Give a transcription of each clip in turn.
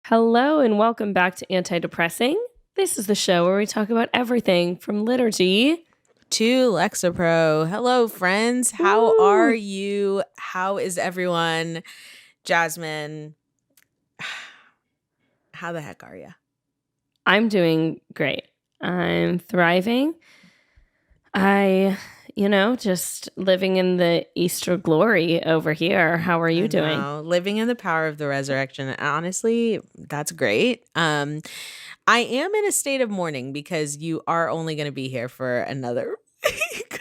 Hello and welcome back to Anti-Depressing. This is the show where we talk about everything from liturgy to Lexapro. Hello, friends. How are you? How is everyone? Jasmine, how the heck are you? I'm doing great. I'm thriving. Just living in the Easter glory over here. How are you doing? Living in the power of the resurrection. Honestly, that's great. I am in a state of mourning because you are only going to be here for another week.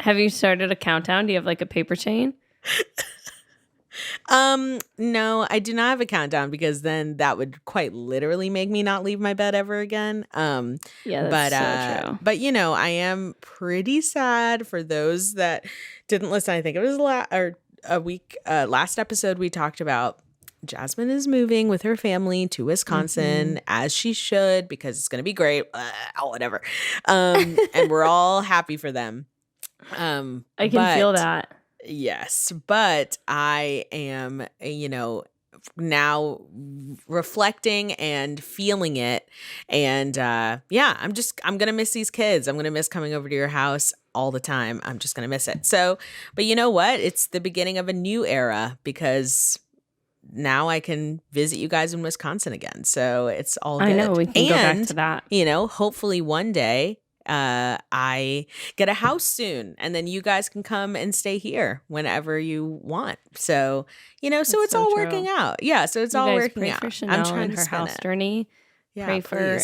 Have you started a countdown? Do you have like a paper chain? No, I do not have a countdown because then that would quite literally make me not leave my bed ever again. Yeah, that's so true. But I am pretty sad for those that didn't listen. I think it was last episode we talked about Jasmine is moving with her family to Wisconsin as she should because it's going to be great. Whatever. And we're all happy for them. I can feel that. Yes, but I am, now reflecting and feeling it. And I'm going to miss these kids. I'm going to miss coming over to your house all the time. I'm just going to miss it. So, but you know what? It's the beginning of a new era because now I can visit you guys in Wisconsin again. So it's all good. I know, we can go back to that. Hopefully one day I get a house soon and then you guys can come and stay here whenever you want. So, so it's all working out. Yeah. So it's all working out. I'm trying to her house journey. Yeah, pray for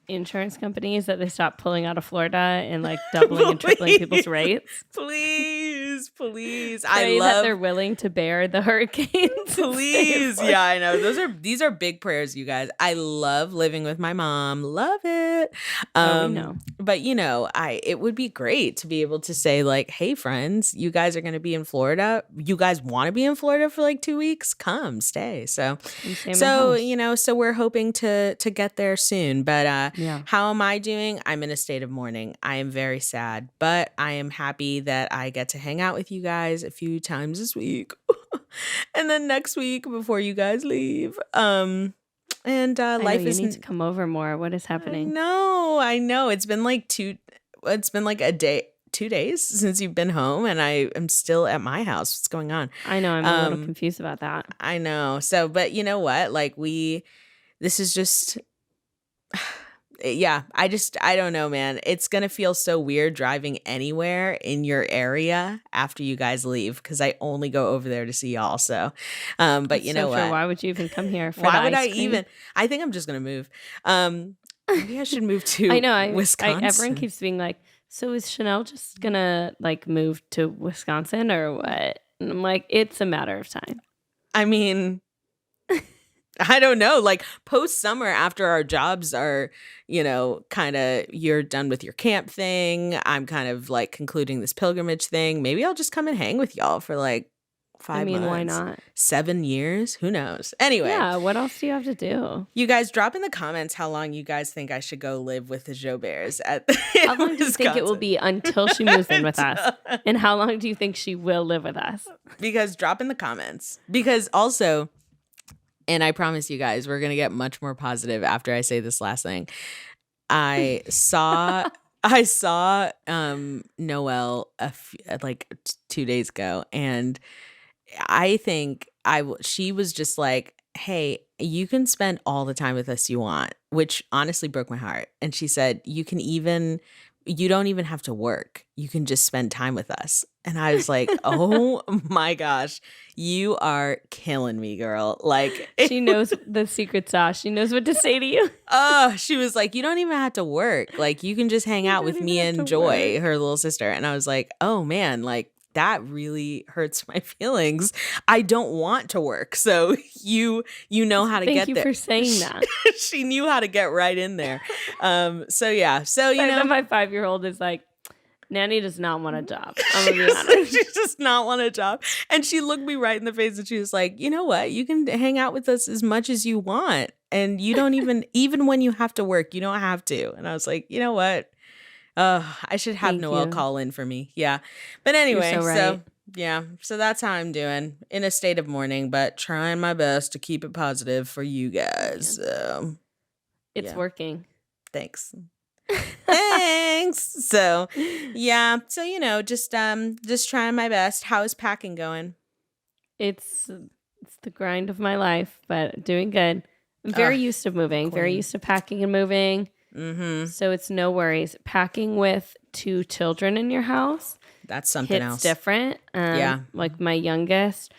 insurance companies that they stop pulling out of Florida and like doubling and tripling people's rates. Please. Pray that they're willing to bear the hurricanes. Please. Yeah, I know. These are big prayers, you guys. I love living with my mom. Love it. No. But it would be great to be able to say like, hey friends, you guys are going to be in Florida. You guys want to be in Florida for like 2 weeks? Come stay. So we're hoping to get there soon. But how am I doing? I'm in a state of mourning. I am very sad, but I am happy that I get to hang out with you guys a few times this week. And then next week before you guys leave. Life is need to come over more. What is happening? I know. It's been like 2 days since you've been home and I am still at my house. What's going on? I know. I'm a little confused about that. I know. So, but you know what? Like this is just I don't know, man. It's going to feel so weird driving anywhere in your area after you guys leave because I only go over there to see y'all. So, but that's you know what? Why would you even come here? Why would I even? I think I'm just going to move. Maybe I should move to Wisconsin. Everyone keeps being like, so is Chanel just going to like move to Wisconsin or what? And I'm like, it's a matter of time. I mean... I don't know, like post summer after our jobs are, kind of you're done with your camp thing. I'm kind of like concluding this pilgrimage thing. Maybe I'll just come and hang with y'all for like 5 months. Why not? 7 years? Who knows? Anyway. Yeah, what else do you have to do? You guys drop in the comments how long you guys think I should go live with the Joberts How long do you think it will be until she moves in with us? And how long do you think she will live with us? Because drop in the comments. Because also... And I promise you guys, we're going to get much more positive after I say this last thing. I saw Noelle like 2 days ago. And I think she was just like, hey, you can spend all the time with us you want, which honestly broke my heart. And she said, you don't even have to work. You can just spend time with us. And I was like, oh my gosh, you are killing me, girl. Like she knows the secret sauce. She knows what to say to you. She was like, you don't even have to work. Like you can just hang out with me and Joy, her little sister. And I was like, oh man, like that really hurts my feelings. I don't want to work. So you know how to get there. Thank you for saying that. She knew how to get right in there. So yeah. So, my 5-year-old is like, Nanny does not want a job. I'm gonna be honest. She does not want a job. And she looked me right in the face and she was like, you know what? You can hang out with us as much as you want. And you don't even when you have to work, you don't have to. And I was like, you know what? I should have Noelle call in for me. Yeah. But anyway, You're so right. Yeah. So that's how I'm doing, in a state of mourning, but trying my best to keep it positive for you guys. It's working. Thanks. Thanks. So, yeah. So, just trying my best. How's packing going? It's the grind of my life, but doing good. I'm very used to moving, very used to packing and moving. Mm-hmm. So it's no worries. Packing with 2 children in your house, that's something hits else. Different. Yeah. Like my youngest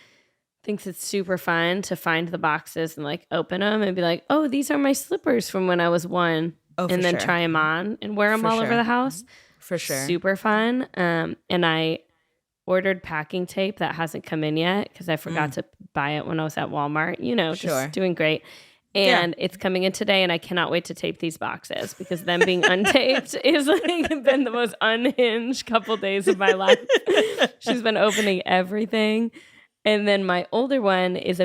thinks it's super fun to find the boxes and like open them and be like, oh, these are my slippers from when I was 1. Oh, and then try them on and wear them all over the house. For sure. Super fun. And I ordered packing tape that hasn't come in yet because I forgot to buy it when I was at Walmart. Just doing great. And it's coming in today, and I cannot wait to tape these boxes because them being untaped is like been the most unhinged couple days of my life. She's been opening everything. And then my older one is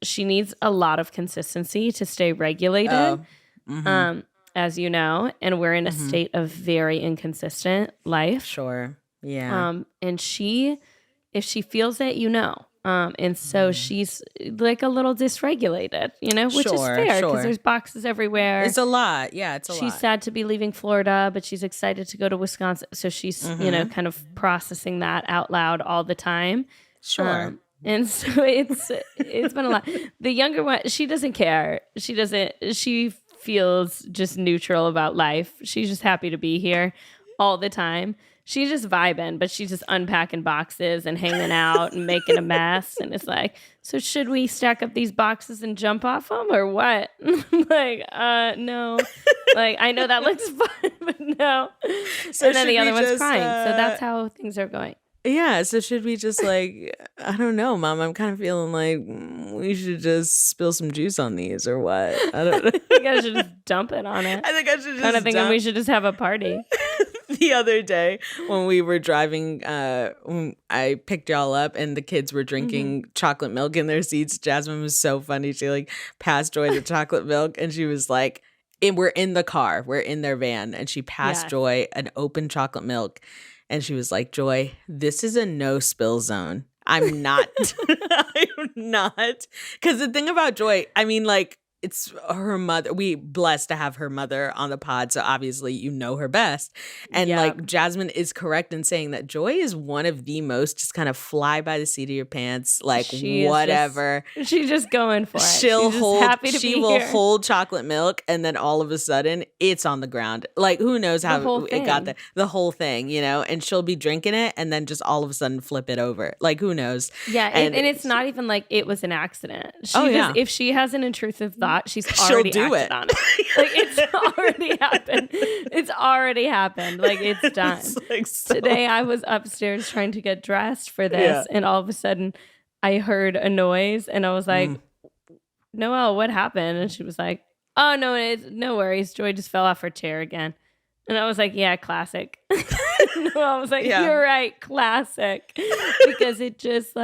she needs a lot of consistency to stay regulated. Oh. Mm-hmm. As you know, and we're in a state of very inconsistent life. Sure. Yeah. And if she feels it, and so she's like a little dysregulated, which is fair because there's boxes everywhere. It's a lot. Yeah, it's a lot. She's sad to be leaving Florida, but she's excited to go to Wisconsin. So she's, kind of processing that out loud all the time. Sure. And so it's been a lot. The younger one, she doesn't care. She feels just neutral about life. She's just happy to be here all the time. She's just vibing, but she's just unpacking boxes and hanging out and making a mess. And it's like, so should we stack up these boxes and jump off them or what? Like, no. Like, I know that looks fun, but no. So and then the other one's crying. So that's how things are going. Yeah, so should we just I don't know, Mom. I'm kind of feeling like we should just spill some juice on these or what? I don't know. I think I should just dump it on it. I think I should just kind of thinking we should just have a party. The other day when we were driving, when I picked y'all up and the kids were drinking chocolate milk in their seats. Jasmine was so funny. She passed Joy the chocolate milk and she was like, we're in the car. We're in their van. And she passed Joy an open chocolate milk. And she was like, Joy, this is a no spill zone. I'm not. I'm not. Because the thing about Joy, I mean, it's her mother. We blessed to have her mother on the pod. So obviously you know her best. And Jasmine is correct in saying that Joy is one of the most just kind of fly by the seat of your pants. Whatever. She's just going for it. She'll hold chocolate milk and then all of a sudden it's on the ground. Who knows how it got there. The whole thing, and she'll be drinking it and then just all of a sudden flip it over. Who knows? Yeah. And it's not even like it was an accident. If she has an intrusive thought, she's already acted on it. It's already happened. It's already happened. It's done. It's Today I was upstairs trying to get dressed for this, and all of a sudden I heard a noise, and I was like, Noelle, what happened? And she was like, oh, no, no worries. Joy just fell off her chair again. And I was like, yeah, classic. Noelle was like, you're right, classic. Because it just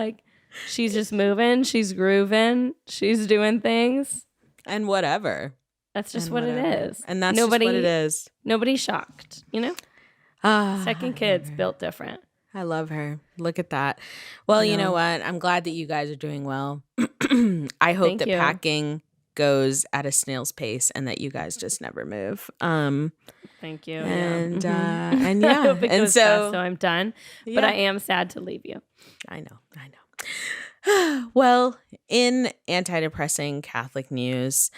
she's just moving, she's grooving, she's doing things. And whatever. That's just what it is. And that's just what it is. Nobody's shocked, Second kid's built different. I love her. Look at that. Well, you know what? I'm glad that you guys are doing well. I hope that packing goes at a snail's pace and that you guys just never move. Thank you. And and yeah. I hope it goes fast, so I'm done. Yeah. But I am sad to leave you. I know. Well, in anti-depressing Catholic news,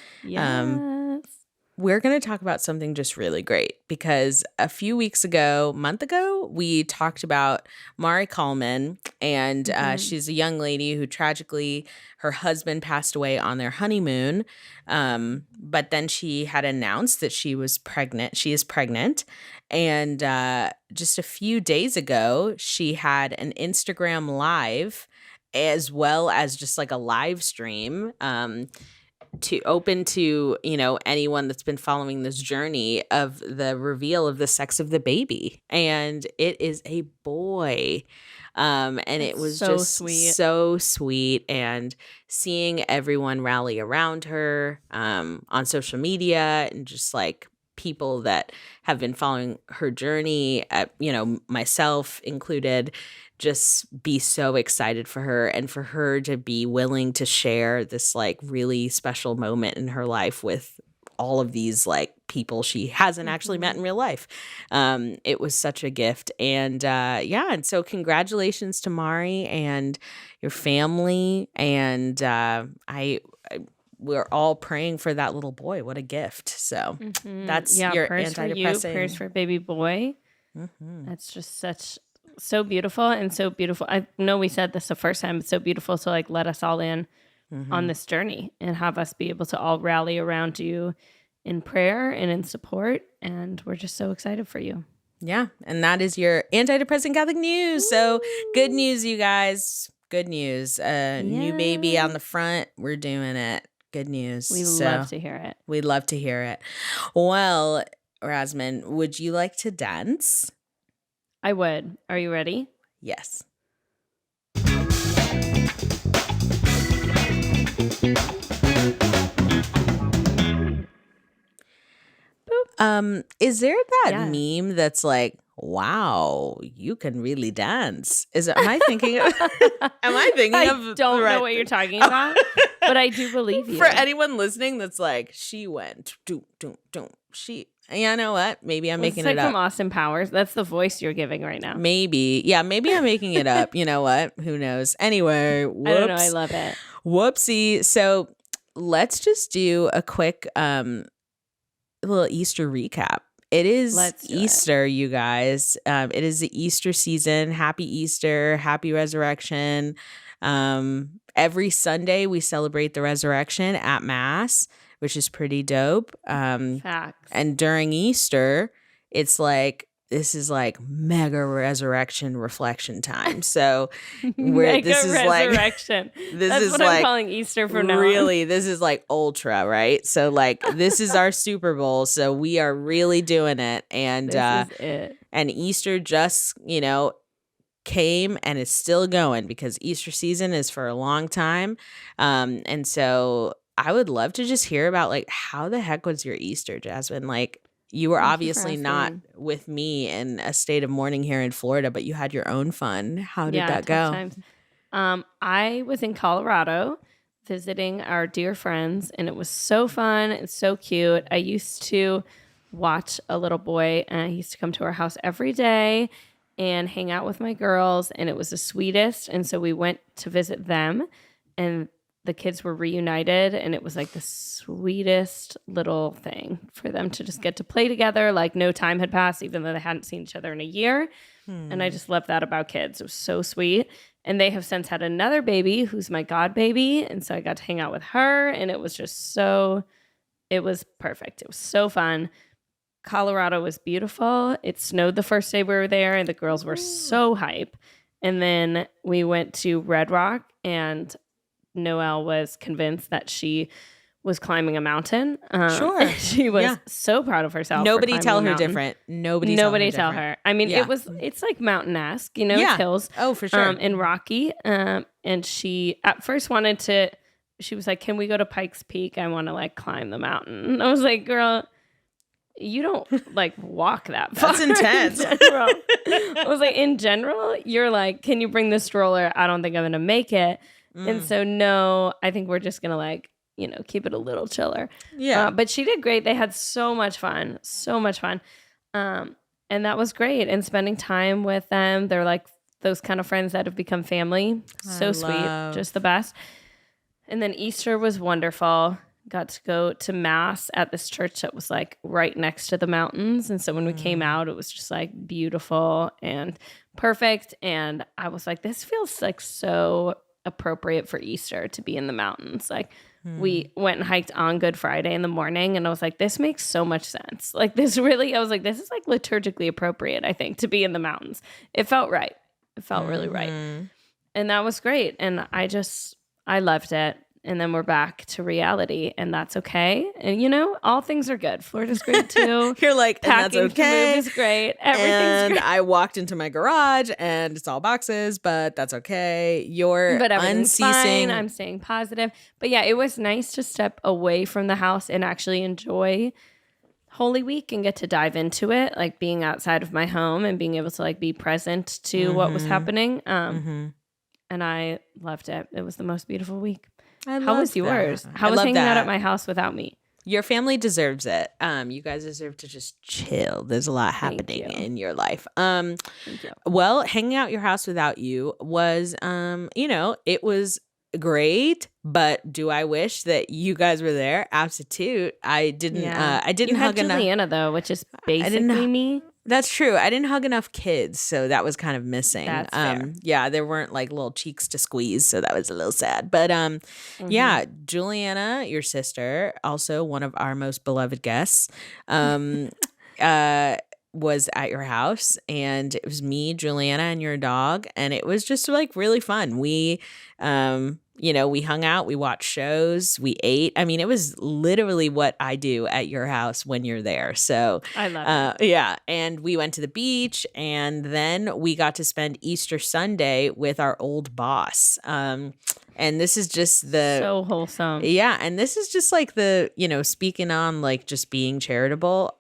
we're going to talk about something just really great because a month ago, we talked about Mari Kuhlman, and she's a young lady who tragically, her husband passed away on their honeymoon, but then she had announced that she was pregnant. She is pregnant, and just a few days ago, she had an Instagram live as well as just a live stream to open to, anyone that's been following this journey of the reveal of the sex of the baby. And it is a boy. And it was so just sweet. So sweet. And seeing everyone rally around her on social media and just people that have been following her journey, myself included, just be so excited for her, and for her to be willing to share this like really special moment in her life with all of these like people she hasn't actually met in real life. It was such a gift. And and so congratulations to Mari and your family. And we're all praying for that little boy. What a gift. So that's your prayers antidepressing. For you, prayers for baby boy. That's just so beautiful and so beautiful. I know we said this the first time. It's so beautiful. So like let us all in on this journey and have us be able to all rally around you in prayer and in support. And we're just so excited for you. Yeah. And that is your antidepressant Catholic news. So good news, you guys. Good news. New baby on the front. We're doing it. Good news. We love to hear it. We'd love to hear it. Well, Rasmin, would you like to dance? I would. Are you ready? Yes. Is there that meme that's like, wow, you can really dance? Am I thinking of I don't know what you're talking about, but I do believe you. For anyone listening that's like, she went you know what? Maybe I'm making it up. From Austin Powers. That's the voice you're giving right now. Maybe. Yeah, maybe I'm making it up. You know what? Who knows? Anyway, whoops. I don't know. I love it. Whoopsie. So let's just do a quick little Easter recap. It is Easter, you guys. It is the Easter season. Happy Easter. Happy Resurrection. Every Sunday we celebrate the resurrection at Mass, which is pretty dope. Facts. And during Easter, it's like, this is like mega resurrection reflection time. So this is what I'm calling Easter from now on. Really, this is like ultra, right? So like this is our Super Bowl. So we are really doing it. And this is it. And Easter just, came and is still going, because Easter season is for a long time. And so I would love to just hear about like, how the heck was your Easter, Jasmine? Like, you were obviously not with me in a state of mourning here in Florida, but you had your own fun. How did that go? Times. I was in Colorado visiting our dear friends, and it was so fun and so cute. I used to watch a little boy, and he used to come to our house every day and hang out with my girls, and it was the sweetest. And so we went to visit them, and the kids were reunited, and it was like the sweetest little thing for them to just get to play together. Like no time had passed, even though they hadn't seen each other in a year. And I just love that about kids. It was so sweet. And they have since had another baby who's my god baby. And so I got to hang out with her, and it was just it was perfect. It was so fun. Colorado was beautiful. It snowed the first day we were there, and the girls were so hype. And then we went to Red Rock, and Noelle was convinced that she was climbing a mountain. Sure. She was so proud of herself. Nobody tell her different. Nobody tell her. I mean, it's like mountain-esque, it's hills. Oh, for sure. And rocky. And she at first she was like, can we go to Pikes Peak? I want to like climb the mountain. And I was like, girl, you don't like walk that far. That's intense. I was like, in general, you're like, can you bring the stroller? I don't think I'm going to make it. And so, no, I think we're just going to like, keep it a little chiller. Yeah. But she did great. They had so much fun. And that was great. And spending time with them, they're like those kind of friends that have become family. So sweet. Just the best. And then Easter was wonderful. Got to go to Mass at this church that was like right next to the mountains. And so when we came out, it was just like beautiful and perfect. And I was like, this feels like so appropriate for Easter to be in the mountains. Like we went and hiked on Good Friday in the morning, and I was like, this makes so much sense. Like this really, I was like, this is like liturgically appropriate, I think, to be in the mountains. It felt right. It felt really right. And that was great. And I loved it. And then we're back to reality, and that's okay. And all things are good. Florida's great too. You're like, and that's okay. Packing is great. Everything's great. I walked into my garage, and it's all boxes, but that's okay. But everything's fine. I'm staying positive. But yeah, it was nice to step away from the house and actually enjoy Holy Week and get to dive into it, like being outside of my home and being able to like be present to what was happening. And I loved it. It was the most beautiful week. How was yours? That. How was hanging out at my house without me? Your family deserves it. You guys deserve to just chill. There's a lot happening in your life. Well, hanging out your house without you was, it was great. But do I wish that you guys were there? Absolute. I didn't. I didn't you hug had enough. Juliana though, which is basically me. That's true. I didn't hug enough kids, so that was kind of missing. That's fair. Yeah, there weren't like little cheeks to squeeze, so that was a little sad. But yeah, Juliana, your sister, also one of our most beloved guests, was at your house, and it was me, Juliana, and your dog, and it was just like really fun. We we hung out, we watched shows, we ate. I mean, it was literally what I do at your house when you're there. So I love it. Yeah. And we went to the beach, and then we got to spend Easter Sunday with our old boss. And this is just so wholesome. Yeah. And this is just like speaking on like just being charitable.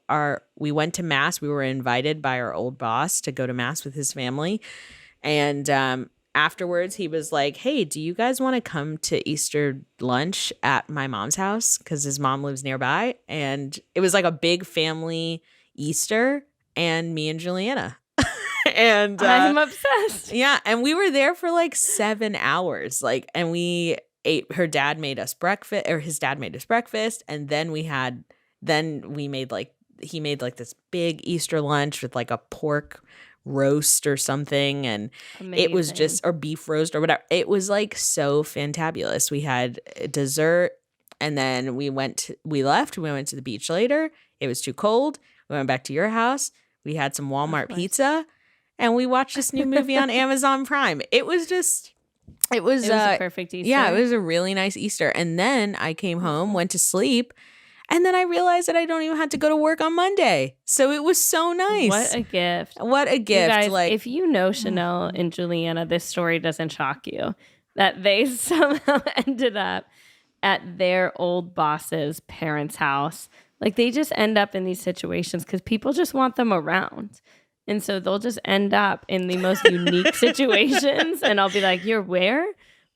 We went to mass. We were invited by our old boss to go to mass with his family. And, afterwards, he was like, hey, do you guys want to come to Easter lunch at my mom's house? Because his mom lives nearby. And it was like a big family Easter, and me and Juliana. And I'm obsessed. Yeah. And we were there for like 7 hours. And we ate. His dad made us breakfast. And then he made like this big Easter lunch with like a pork roast or something, and It was just, or beef roast or whatever. It was like so fantabulous. We had dessert, and then we left. We went to the beach later. It was too cold. We went back to your house. We had some Walmart pizza, and we watched this new movie on Amazon Prime. It was a perfect Easter. Yeah, it was a really nice Easter. And then I came home, went to sleep. And then I realized that I don't even have to go to work on Monday. So it was so nice. What a gift. You guys, if you know Chanel and Juliana, this story doesn't shock you. That they somehow ended up at their old boss's parents' house. Like they just end up in these situations because people just want them around. And so they'll just end up in the most unique situations. And I'll be like, you're where?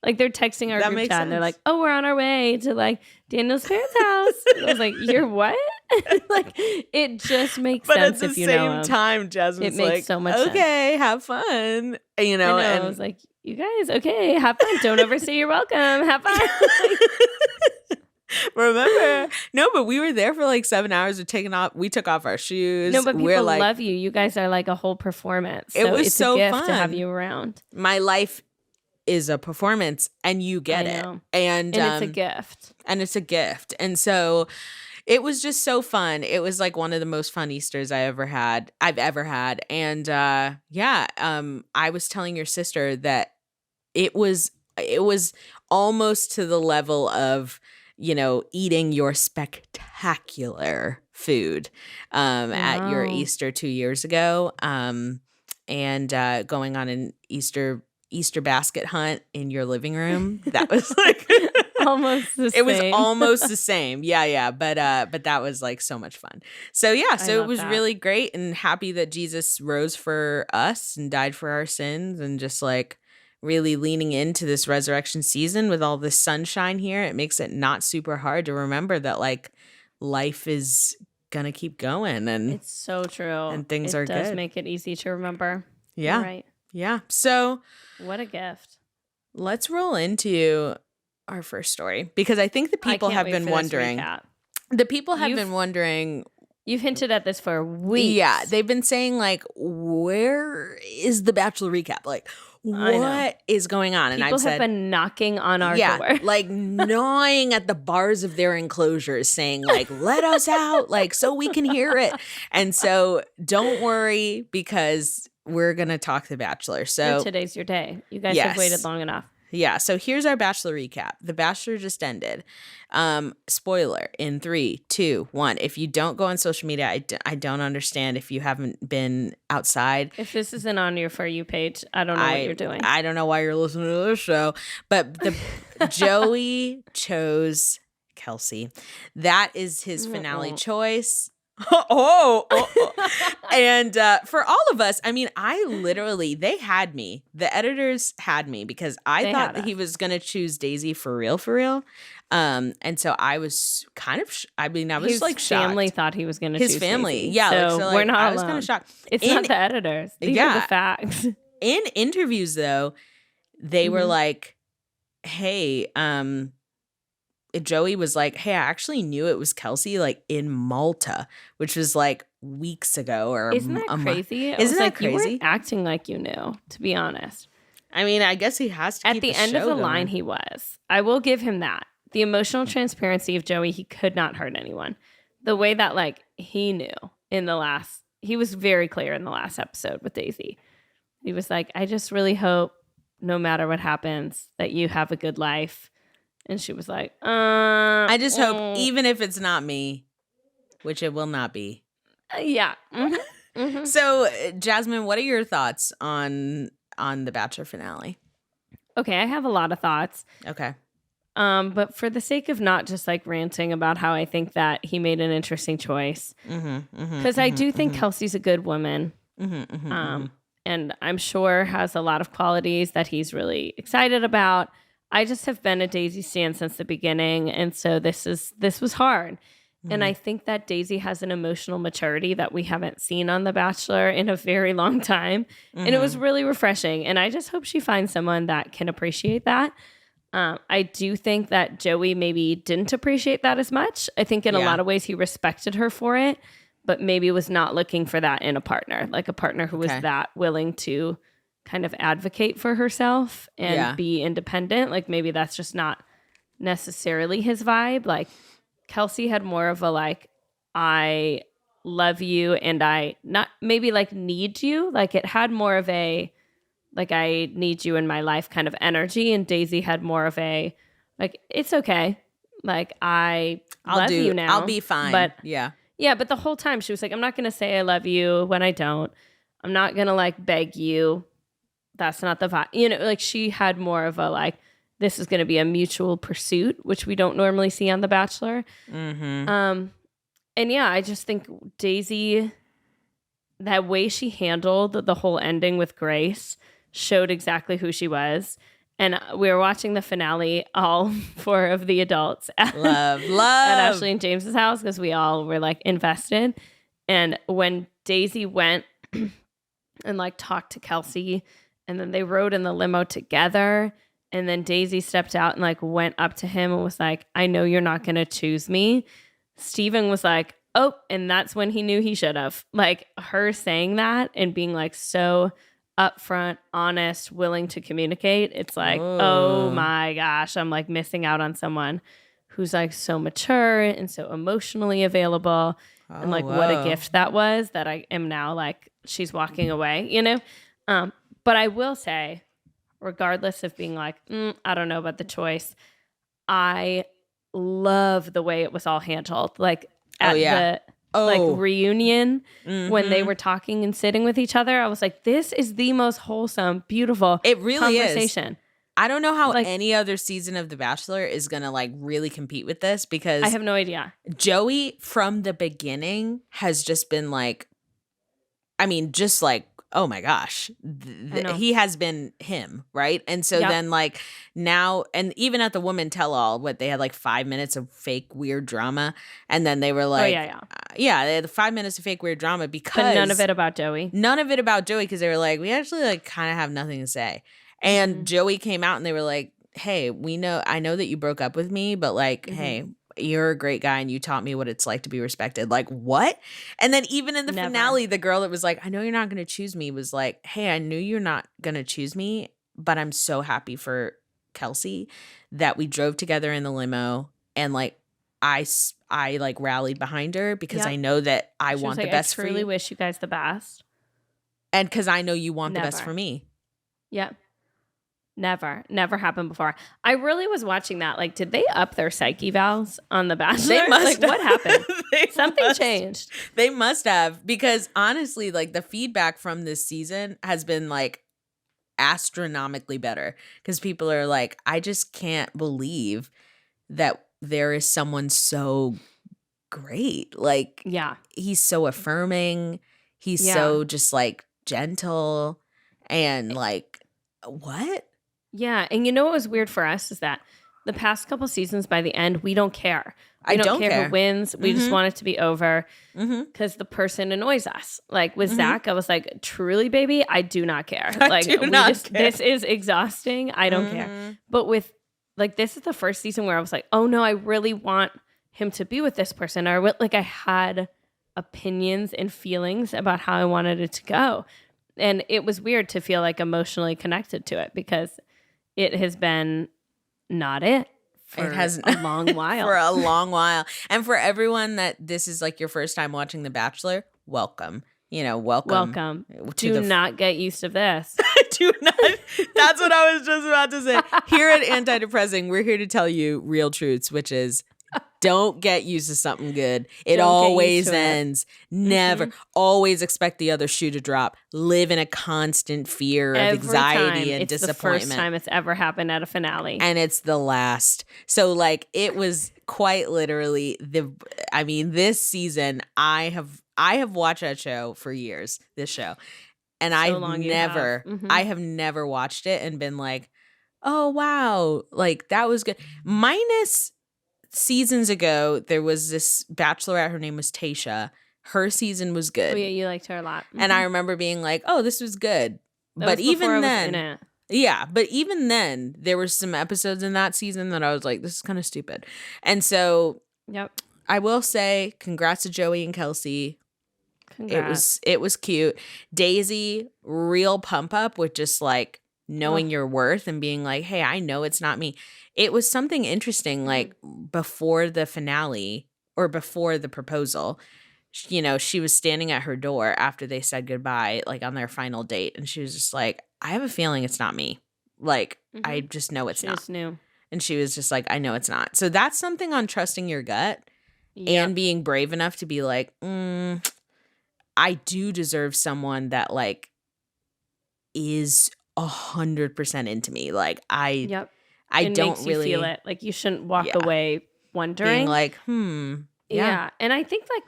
Like they're texting our group chat and they're like, oh, we're on our way to like Daniel's parents' house. I was like, you're what? Like it just makes sense if you know him. But at the same time, Jasmine's it makes so much sense. Okay, have fun. And I was like, you guys, okay, have fun. Don't overstay your welcome. Have fun. Remember? No, but we were there for like 7 hours. We took off our shoes. No, but people love you. You guys are like a whole performance. So it's so a gift fun to have you around. My life is a performance, and you get it. And it's a gift. And so it was just so fun. It was like one of the most fun Easters I've ever had. And I was telling your sister that it was almost to the level of, eating your spectacular food at your Easter 2 years ago, and going on an Easter basket hunt in your living room. That was like almost the same. It was almost the same. Yeah. But that was like so much fun. So yeah, so it was really great, and happy that Jesus rose for us and died for our sins, and just like really leaning into this resurrection season with all this sunshine here. It makes it not super hard to remember that like life is gonna keep going, and it's so true. And things are good. It does make it easy to remember. Yeah. You're right. Yeah. So what a gift. Let's roll into our first story, because I think the people have been wondering. The people have been wondering. You've hinted at this for weeks. Yeah. They've been saying like, where is the Bachelor recap? Like, what is going on? And I've said, been knocking on our door. Like gnawing at the bars of their enclosures, saying like, let us out, like, so we can hear it. And so don't worry, because we're going to talk The Bachelor. So today's your day. You guys have waited long enough. Yeah. So here's our Bachelor recap. The Bachelor just ended. Spoiler in 3, 2, 1. If you don't go on social media, I don't understand if you haven't been outside. If this isn't on your For You page, I don't know what you're doing. I don't know why you're listening to this show. But Joey chose Kelsey. That is his finale choice. And for all of us, I mean, they had me. The editors had me because I thought that he was going to choose Daisy for real. And so I was kind of, I was his like shocked. His family thought he was going to choose family. Daisy. Yeah. So we're not I was kind of shocked. It's not the editors. These are the facts. In interviews though, they were like, hey, Joey was like, hey, I actually knew it was Kelsey like in Malta, which was like weeks ago. Or isn't that crazy? Isn't that crazy? You weren't acting like you knew, to be honest. I mean, I guess he has to. At the end of the line, he was. I will give him that. The emotional transparency of Joey, he could not hurt anyone. The way that like he knew he was very clear in the last episode with Daisy. He was like, I just really hope no matter what happens that you have a good life. And she was like, I just hope, even if it's not me, which it will not be. Yeah. Mm-hmm. Mm-hmm. So, Jasmine, what are your thoughts on the Bachelor finale? Okay, I have a lot of thoughts. Okay. But for the sake of not just like ranting about how I think that he made an interesting choice, because I do think Kelsey's a good woman, and I'm sure has a lot of qualities that he's really excited about. I just have been a Daisy stan since the beginning, and so this was hard. And I think that Daisy has an emotional maturity that we haven't seen on The Bachelor in a very long time, and it was really refreshing. And I just hope she finds someone that can appreciate that. I do think that Joey maybe didn't appreciate that as much. I think in a lot of ways he respected her for it, but maybe was not looking for that in a partner, like a partner who was that willing to kind of advocate for herself and be independent. Like maybe that's just not necessarily his vibe. Like Kelsey had more of a like, I love you and I not maybe like need you. Like it had more of a like I need you in my life kind of energy, and Daisy had more of a like it's okay. Like I'll love you now. I'll be fine. But but the whole time she was like, I'm not gonna say I love you when I don't. I'm not gonna like beg you. That's not the vibe. You know, like she had more of a like, this is going to be a mutual pursuit, which we don't normally see on The Bachelor. And yeah, I just think Daisy, that way she handled the whole ending with Grace showed exactly who she was. And we were watching the finale, all four of the adults at Ashley and James's house because we all were like invested. And when Daisy went and like talked to Kelsey, and then they rode in the limo together. And then Daisy stepped out and like went up to him and was like, I know you're not going to choose me. Steven was like, oh, and that's when he knew he should have. Like her saying that and being like so upfront, honest, willing to communicate. It's like, oh my gosh, I'm like missing out on someone who's like so mature and so emotionally available. And like what a gift that was that I am now like, she's walking away, you know? But I will say, regardless of being like, I don't know about the choice, I love the way it was all handled. Like at the like reunion when they were talking and sitting with each other, I was like, this is the most wholesome, beautiful conversation. I don't know how like, any other season of The Bachelor is going to like really compete with this because I have no idea. Joey from the beginning has just been like, I mean, just like, oh my gosh, he has been him, right? And so then like now, and even at the Woman Tell All, they had like 5 minutes of fake weird drama. And then they were like, they had 5 minutes of fake weird drama because. But none of it about Joey. None of it about Joey because they were like, we actually like kind of have nothing to say. And Joey came out and they were like, hey, I know that you broke up with me, but like, hey, you're a great guy and you taught me what it's like to be respected. Like, what? And then even in the finale, the girl that was like, I know you're not going to choose me was like, hey, I knew you're not going to choose me, but I'm so happy for Kelsey that we drove together in the limo and like I like rallied behind her because I know that I want the best for you. I truly wish you guys the best. And because I know you want the best for me. Yeah. Never happened before. I really was watching that. Like, did they up their psyche vows on The Bachelor? They must. Like, what happened? Something changed. They must have, because honestly, like the feedback from this season has been like astronomically better because people are like, I just can't believe that there is someone so great. Like, yeah, he's so affirming. He's so just like gentle and like, what? Yeah. And you know what was weird for us is that the past couple seasons, by the end, we don't care. We don't care who wins. We just want it to be over because the person annoys us. Like with Zach, I was like, truly, baby, I do not care. Like, this is exhausting. I don't care. But with like, this is the first season where I was like, oh no, I really want him to be with this person. Or like, I had opinions and feelings about how I wanted it to go. And it was weird to feel like emotionally connected to it because it has been not it. It has a long while. For a long while. And for everyone that this is like your first time watching The Bachelor, welcome. You know, welcome. Do not get used to this. Do not. That's what I was just about to say. Here at Anti-Depressing, we're here to tell you real truths, which is don't get used to something good. It always ends. Never. Always expect the other shoe to drop. Live in a constant fear of anxiety and disappointment. It's the first time it's ever happened at a finale. And it's the last. So like it was quite literally this season I have watched that show for years, this show. And I have never watched it and been like, oh wow, like that was good. Minus seasons ago, there was this bachelorette. Her name was Tayshia. Her season was good. Oh yeah, you liked her a lot. And I remember being like, "Oh, this was good." But even then, there were some episodes in that season that I was like, "This is kind of stupid." And so, I will say, congrats to Joey and Kelsey. Congrats. It was cute. Daisy, real pump up with just like knowing your worth and being like, hey, I know it's not me. It was something interesting, like before the finale or before the proposal, you know, she was standing at her door after they said goodbye, like on their final date. And she was just like, I have a feeling it's not me. Like, I just know it's not. She just knew. And she was just like, I know it's not. So that's something on trusting your gut and being brave enough to be like, I do deserve someone that like is 100% into me. Like I don't really feel it. Like you shouldn't walk away wondering. Being like, Yeah. And I think like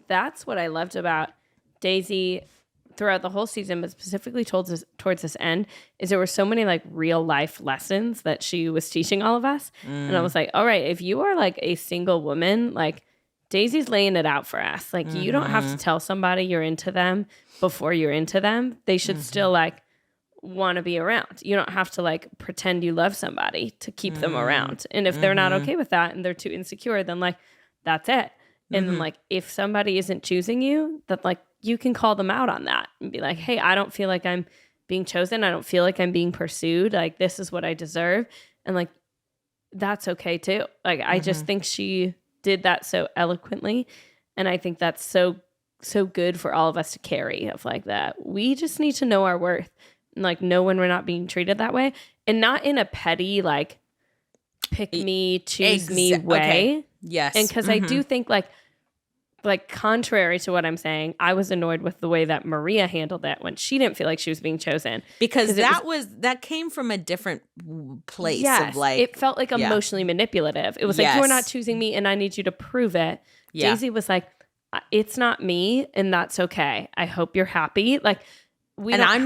that's what I loved about Daisy throughout the whole season, but specifically towards this end, is there were so many like real life lessons that she was teaching all of us. And I was like, all right, if you are like a single woman, like Daisy's laying it out for us. Like you don't have to tell somebody you're into them before you're into them. They should still like want to be around. You don't have to like pretend you love somebody to keep them around. And if they're not okay with that and they're too insecure, then like that's it. And then like if somebody isn't choosing you, that like you can call them out on that and be like, hey, I don't feel like I'm being chosen. I don't feel like I'm being pursued. Like this is what I deserve. And like that's okay too. Like I just think she did that so eloquently. And I think that's so good for all of us to carry of like that. We just need to know our worth. Like know when we're not being treated that way, and not in a petty like pick me, choose me way. Okay. Yes. And because I do think like contrary to what I'm saying, I was annoyed with the way that Maria handled that when she didn't feel like she was being chosen. Because that came from a different place of like it felt like emotionally manipulative. It was like you're not choosing me and I need you to prove it. Yeah. Daisy was like, it's not me and that's okay. I hope you're happy. Like I'm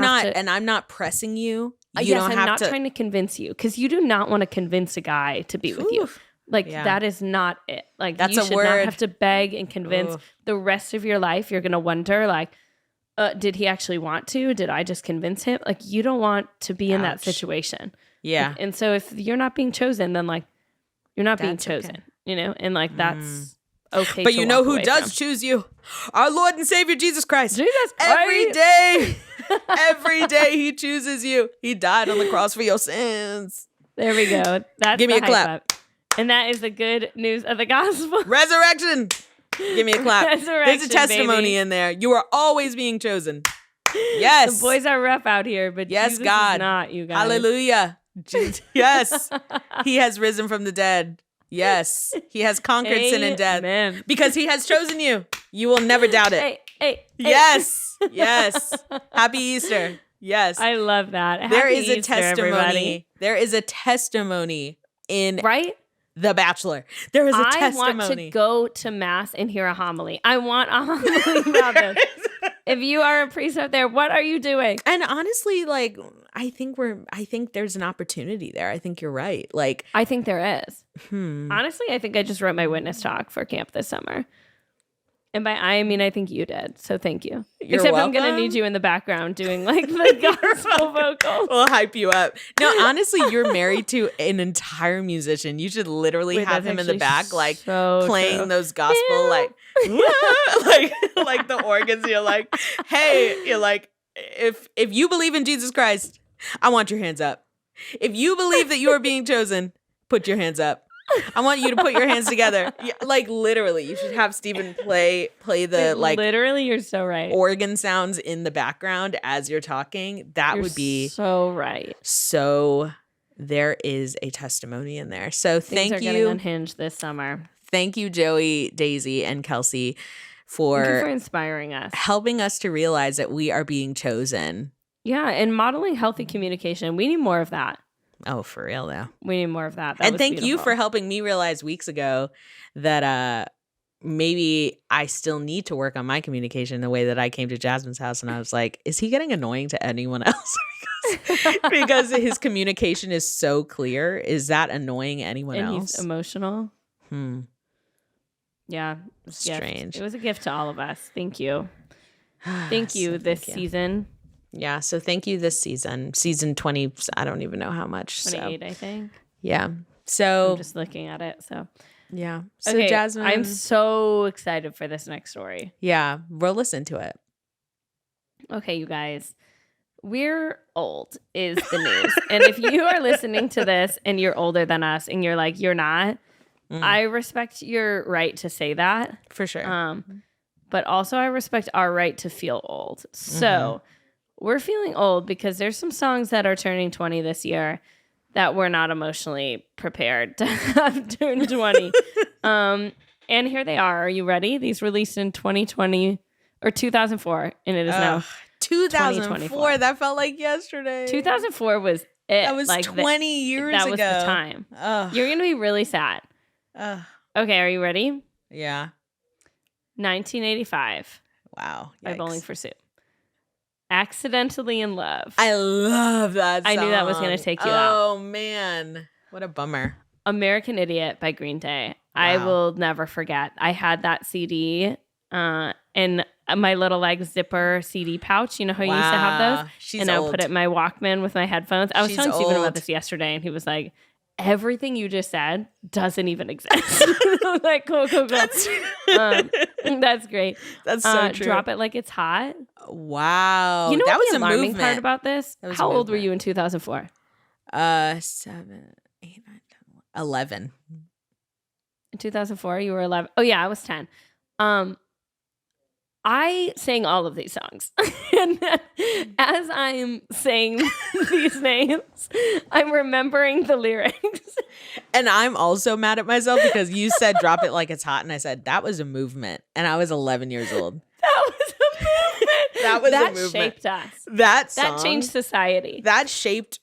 not pressing you. I'm not trying to convince you because you do not want to convince a guy to be with you. Like that is not it. Like that's you should not have to beg and convince. The rest of your life. You're gonna wonder like, did he actually want to? Did I just convince him? Like you don't want to be in that situation. Yeah. Like, and so if you're not being chosen, then like you're not being chosen. You know, and like that's. Okay, but you know who does choose you? Our Lord and Savior Jesus Christ. Every day he chooses you. He died on the cross for your sins. There we go. That's Give me a clap. Up. And that is the good news of the gospel. Resurrection. Give me a clap. There's a testimony in there. You are always being chosen. Yes. The boys are rough out here, but yes, Jesus God. Is not, you guys. Hallelujah. Yes. He has risen from the dead. Yes, he has conquered sin and death because he has chosen you. You will never doubt it. Yes. Happy Easter. Yes. I love that. There is a testimony. Everybody. There is a testimony in The Bachelor. There is a testimony. I want to go to mass and hear a homily. I want a homily about this. If you are a priest out there, what are you doing? And honestly, like, I think there's an opportunity there. I think you're right. Like, I think there is. Honestly, I think I just wrote my witness talk for camp this summer. And by I mean, I think you did. So thank you. You're Except welcome. I'm going to need you in the background doing like the gospel vocals. We'll hype you up. No, honestly, you're married to an entire musician. You should literally have him in the back, like playing those gospel, like the organs. You're like, hey, you're like, if you believe in Jesus Christ, I want your hands up. If you believe that you are being chosen, put your hands up. I want you to put your hands together. Yeah, like literally, you should have Steven play the like literally. You're so right. Organ sounds in the background as you're talking. That would be so right. So there is a testimony in there. So Things are getting unhinged this summer. Thank you, Joey, Daisy, and Kelsey for inspiring us, helping us to realize that we are being chosen. Yeah, and modeling healthy communication. We need more of that. Oh, for real, though. We need more of that. And thank you for helping me realize weeks ago that maybe I still need to work on my communication the way that I came to Jasmine's house. And I was like, is he getting annoying to anyone else? because his communication is so clear. Is that annoying anyone else? And he's emotional. Yeah. Strange. It was a gift to all of us. Thank you. Thank you this season. Yeah, so thank you this season. Season 20, I don't even know how much. 28, I think. Yeah. So I'm just looking at it, so. Yeah. So okay, Jasmine, I'm so excited for this next story. Yeah, we'll listen to it. Okay, you guys. We're old is the news. And if you are listening to this and you're older than us and you're like, you're not, I respect your right to say that. For sure. But also I respect our right to feel old. So we're feeling old because there's some songs that are turning 20 this year that we're not emotionally prepared to have turn 20. And here they are. Are you ready? These released in 2020 or 2004, and it is now 2004. That felt like yesterday. 2004 was it. That was like 20 years ago. That was the time. You're going to be really sad. Okay, are you ready? Yeah. 1985. Wow. By Bowling for Soup. Accidentally in Love. I love that song. I knew that was going to take you out. Oh, man. What a bummer. American Idiot by Green Day. Wow. I will never forget. I had that CD in my little like zipper CD pouch. You know how you used to have those? And I would put it in my Walkman with my headphones. I was telling Steven about this yesterday, and he was like, everything you just said doesn't even exist. I was like, cool. That's great. That's so true. Drop It Like It's Hot. Wow. You know that what was the alarming movement. part about this? How old were you in 2004? 7, 8, 9, 10, 11. In 2004, you were 11. Oh, yeah, I was 10. I sang all of these songs. And then as I'm saying these names, I'm remembering the lyrics. And I'm also mad at myself because you said Drop It Like It's Hot. And I said, that was a movement. And I was 11 years old. That was a movement. That shaped us. That changed society. That shaped,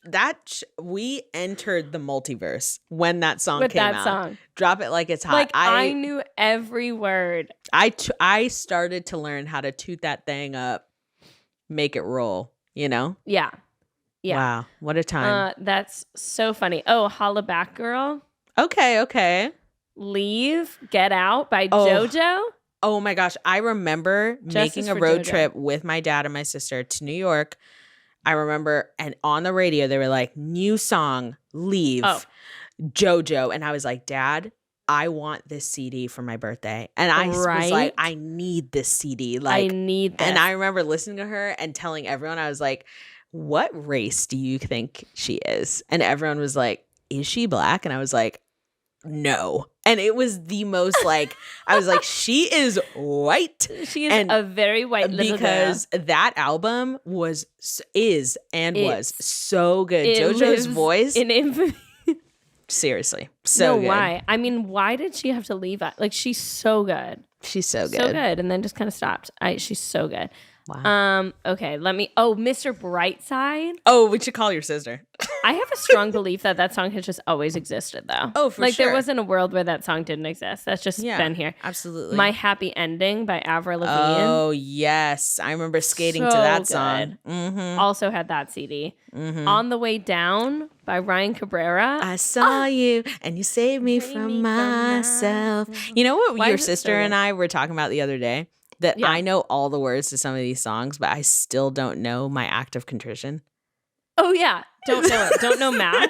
we entered the multiverse when that song came out. Song. Drop It Like It's Hot. Like I knew every word. I started to learn how to toot that thing up, make it roll, you know? Yeah. Wow. What a time. That's so funny. Oh, Holla Back Girl. Okay. Leave, Get Out by JoJo. Oh my gosh. I remember making a road trip with my dad and my sister to New York. I remember, and on the radio, they were like, new song, Leave, JoJo. And I was like, Dad, I want this CD for my birthday. And I was like, I need this CD. Like, I need this. And I remember listening to her and telling everyone, I was like, what race do you think she is? And everyone was like, is she black? And I was like, no. And it was the most like, I was like, she is white. She is a very white little because girl. That album was so good. JoJo's voice. In infamy. Seriously. So good. Why? I mean, why did she have to leave it? Like, she's so good. She's so good. So good. And then just kind of stopped. She's so good. Wow. Okay, Mr. Brightside. Oh, we should call your sister. I have a strong belief that song has just always existed, though. Oh, for sure. There wasn't a world where that song didn't exist. That's just been here. Absolutely. My Happy Ending by Avril Lavigne. Oh, yes. I remember skating to that song. Mm-hmm. Also had that CD. Mm-hmm. On the Way Down by Ryan Cabrera. I saw you and you saved me from myself. You know what your sister and I were talking about the other day? That I know all the words to some of these songs, but I still don't know my act of contrition. Oh, yeah. Don't know it. Don't know math.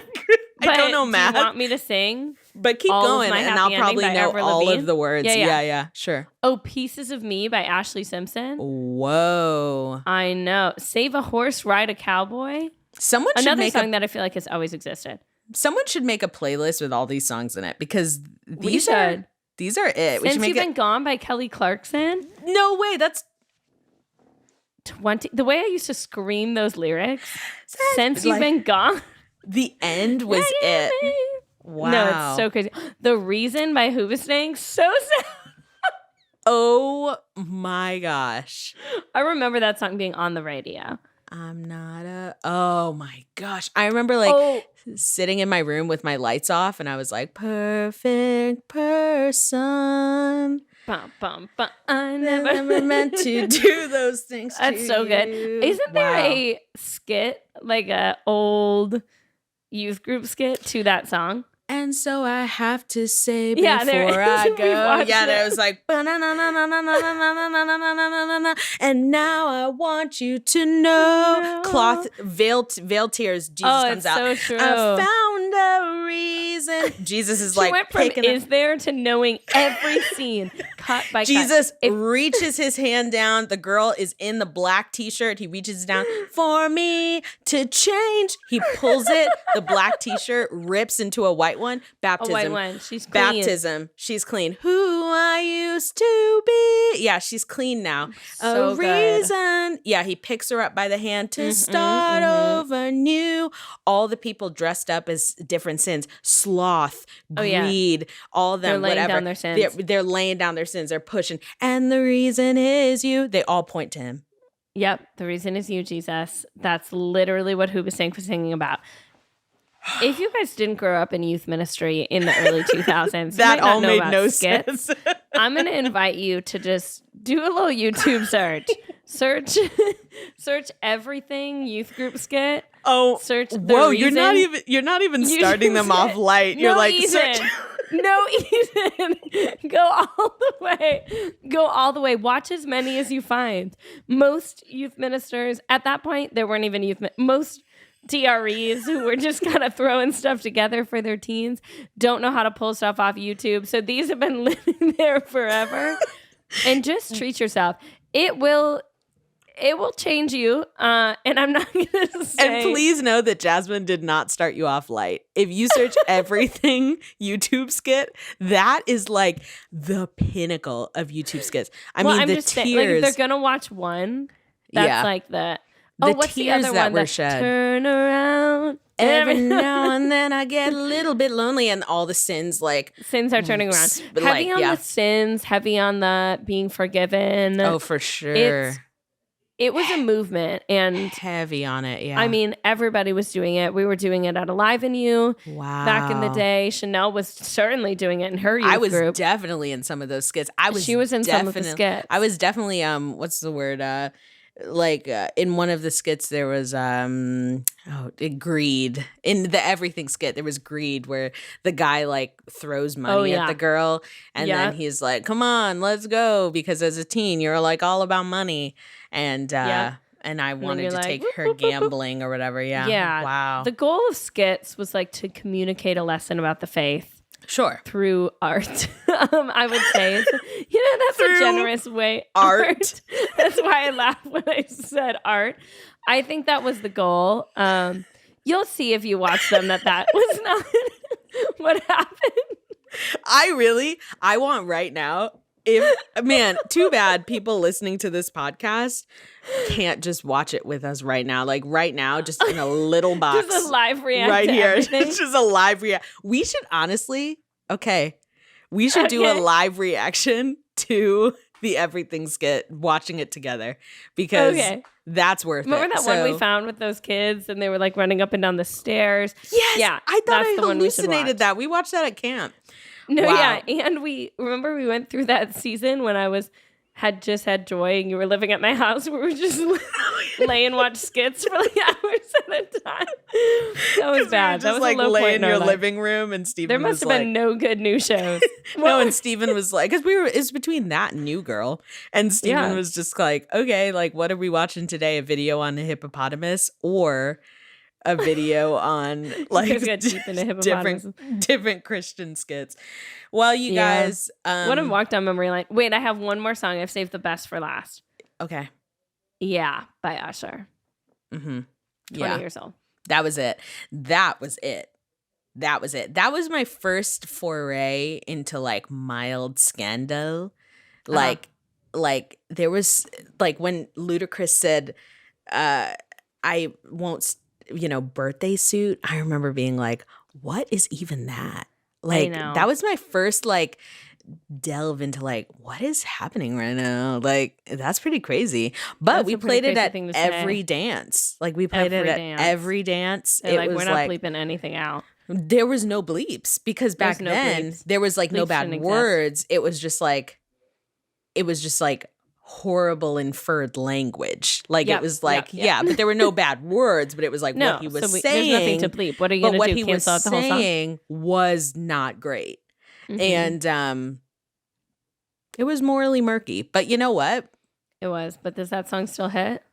I don't know math. Do you want me to sing? But keep going, and I'll probably know all of the words. Yeah, sure. Oh, Pieces of Me by Ashley Simpson. Whoa. I know. Save a Horse, Ride a Cowboy. Another song that I feel like has always existed. Someone should make a playlist with all these songs in it, because these are it. Since You've Been Gone by Kelly Clarkson. No way. That's 20. The way I used to scream those lyrics. Since You've Been Gone. The end was it. Wow. No, it's so crazy. The Reason by Hoobastank. So sad. Oh my gosh. I remember that song being on the radio. Oh my gosh. I remember sitting in my room with my lights off, and I was like, perfect person. Bum, bum, bum. I never meant to do those things. That's so good. Isn't there a skit, like a old youth group skit to that song? And so I have to say before I go. Yeah, there was like, and now I want you to know. Cloth, veil tears. Jesus comes out. So true. I found a reason. Jesus is like, went from is there to knowing every scene cut by Jesus cut. Reaches his hand down. The girl is in the black t-shirt. He reaches down for me to change. He pulls it. The black t-shirt rips into a white one. Baptism. A white one. She's clean. Baptism. She's clean. Who I used to be. Yeah, she's clean now. So a reason. Good. Yeah, he picks her up by the hand to start over new. All the people dressed up as different sins. Sloth, greed, all of them, they're laying whatever. Down their sins. They're laying down their sins. They're pushing. And the reason is you. They all point to him. Yep. The reason is you, Jesus. That's literally what Hoobastank was singing about. If you guys didn't grow up in youth ministry in the early 2000s, that all made no sense. I'm going to invite you to just do a little YouTube search. Search everything youth group skit. Oh, search. Whoa! You're not even starting them off light. You're like, Ethan. No, Ethan. Go all the way. Watch as many as you find. Most youth ministers at that point, there weren't even most TREs who were just kind of throwing stuff together for their teens don't know how to pull stuff off YouTube. So these have been living there forever. And just treat yourself. It will change you. And I'm not going to say. And please know that Jasmine did not start you off light. If you search everything YouTube skit, that is like the pinnacle of YouTube skits. I mean, the tears. Saying, like, if they're going to watch one, that's like the... what's the other one that shed. Turn around. Every now and then I get a little bit lonely, and all the sins are turning around. Heavy on the sins, heavy on the being forgiven. Oh, for sure. It was a movement, and heavy on it. Yeah. I mean, everybody was doing it. We were doing it at Alive in You. Wow. Back in the day, Chanel was certainly doing it in her youth group. I was definitely in some of those skits. She was in some of the skits. I was definitely what's the word? In one of the skits there was greed. In the everything skit there was greed, where the guy like throws money at the girl, and then he's like, come on, let's go, because as a teen you're like all about money, and I wanted to take her gambling or whatever. Yeah. Wow. The goal of skits was like to communicate a lesson about the faith. Sure. Through art. I would say. That's a generous way. Art. That's why I laughed when I said art. I think that was the goal. You'll see if you watch them that was not what happened. I want right now, too bad people listening to this podcast can't just watch it with us right now. Like right now, just in a little box. Just a live reaction. Right here. It's just a live reaction. We should honestly, we should do a live reaction to the everything skit, watching it together, because that's worth Remember it. Remember that one we found with those kids and they were like running up and down the stairs? Yes. Yeah. I thought I hallucinated that. We watched that at camp. No, yeah. And we went through that season when I had just had Joy and you were living at my house where we were just lay and watch skits for like hours at a time. That was bad. That was like a low lay point in your living room and Steven there must have been no good new shows. No, and Steven was like, because it's between that and New Girl. And Steven was just like, okay, like what are we watching today? A video on a hippopotamus or a video on like different Christian skits. Well, you guys, what a walk down memory lane. Wait, I have one more song. I've saved the best for last. Okay. Yeah, by Usher. 20 years old. That was it. That was my first foray into like mild scandal. Like there was like when Ludacris said, I won't birthday suit. I remember being like, what is even that? Like that was my first like delve into like what is happening right now. Like that's pretty crazy. But we played it at every dance. Like we played it at every dance. It was we're not bleeping anything out. There was no bleeps because back then there was like no bad words. It was just like horrible inferred language. Like it was like, but there were no bad words, but it was like what he was saying. There's nothing to bleep. What are you going to do? Cancel out the whole song? What he was saying was not great. Mm-hmm. And it was morally murky. But you know what? It was. But does that song still hit?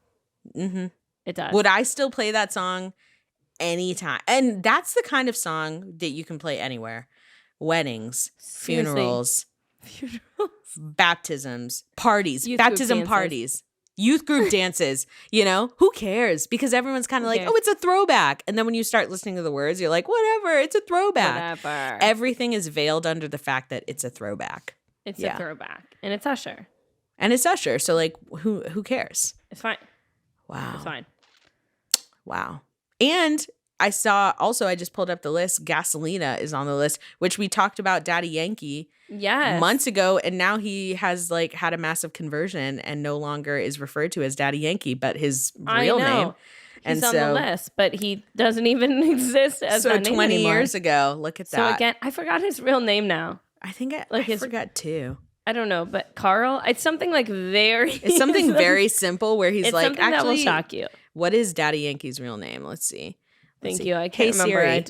Mm-hmm. It does. Would I still play that song anytime? And that's the kind of song that you can play anywhere. Weddings, funerals, baptisms, parties, baptism parties, youth group dances, who cares? Because everyone's kind of like, oh, it's a throwback. And then when you start listening to the words, you're like, whatever, it's a throwback. Whatever. Everything is veiled under the fact that it's a throwback. It's a throwback. And it's Usher. So like, who cares? It's fine. Wow. It's fine. Wow. And I just pulled up the list. Gasolina is on the list, which we talked about Daddy Yankee months ago. And now he has like had a massive conversion and no longer is referred to as Daddy Yankee, but his real name. He's on the list, but he doesn't even exist as that name 20 anymore. years ago. Look at that. So again, I forgot his real name now. I think I forgot too. I don't know, but Carl, it's something like very... It's something very simple where he's like, something that will shock you. What is Daddy Yankee's real name? Let's see. Thank you. I can't remember. Siri,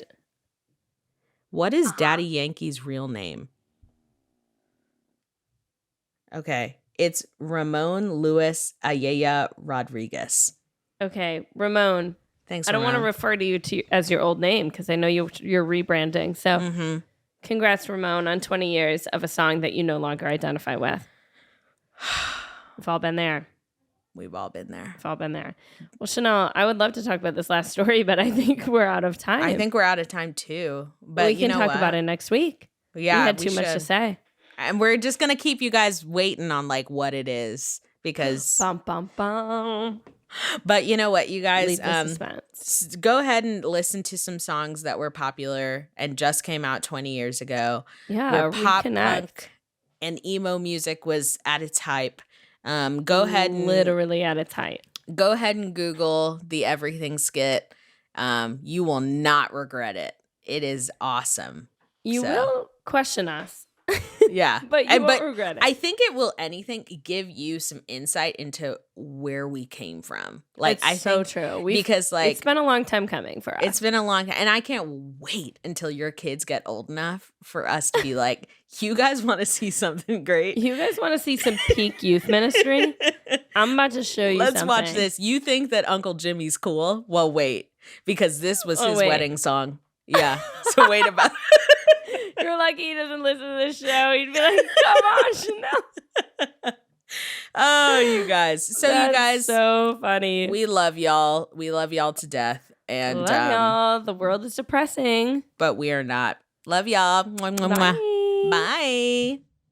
what is Daddy Yankee's real name? Okay. It's Ramon Luis Ayala Rodriguez. Okay. Ramon. Thanks, I don't want to refer to you as your old name because I know you're rebranding. So congrats, Ramon, on 20 years of a song that you no longer identify with. We've all been there. We've all been there. We've all been there. Well, Chanel, I would love to talk about this last story, but I think we're out of time. I think we're out of time too. But we can talk about it next week. Yeah, we had too much to say. And we're just going to keep you guys waiting on like what it is because... Bum, bum, bum. But you know what, you guys, go ahead and listen to some songs that were popular and just came out 20 years ago. Yeah, where pop punk and emo music was at its hype. Go ahead and literally at its height. Go ahead and Google the Everything skit. You will not regret it. It is awesome. You will question us. Yeah. But you won't regret it. I think it will give you some insight into where we came from. Like it's so true. Because like it's been a long time coming for us. It's been a long time. And I can't wait until your kids get old enough for us to be like, you guys want to see something great? You guys want to see some peak youth ministry? I'm about to show you Let's something. watch this. You think that Uncle Jimmy's cool? Well, wait. Because this was his wedding song. Yeah. So wait about You're lucky he doesn't listen to this show. He'd be like, come on, Chanel. Oh, you guys. So That's you guys. So funny. We love y'all. We love y'all to death. And love y'all. The world is depressing. But we are not. Love y'all. Mwah, mwah, mwah. Bye. Bye.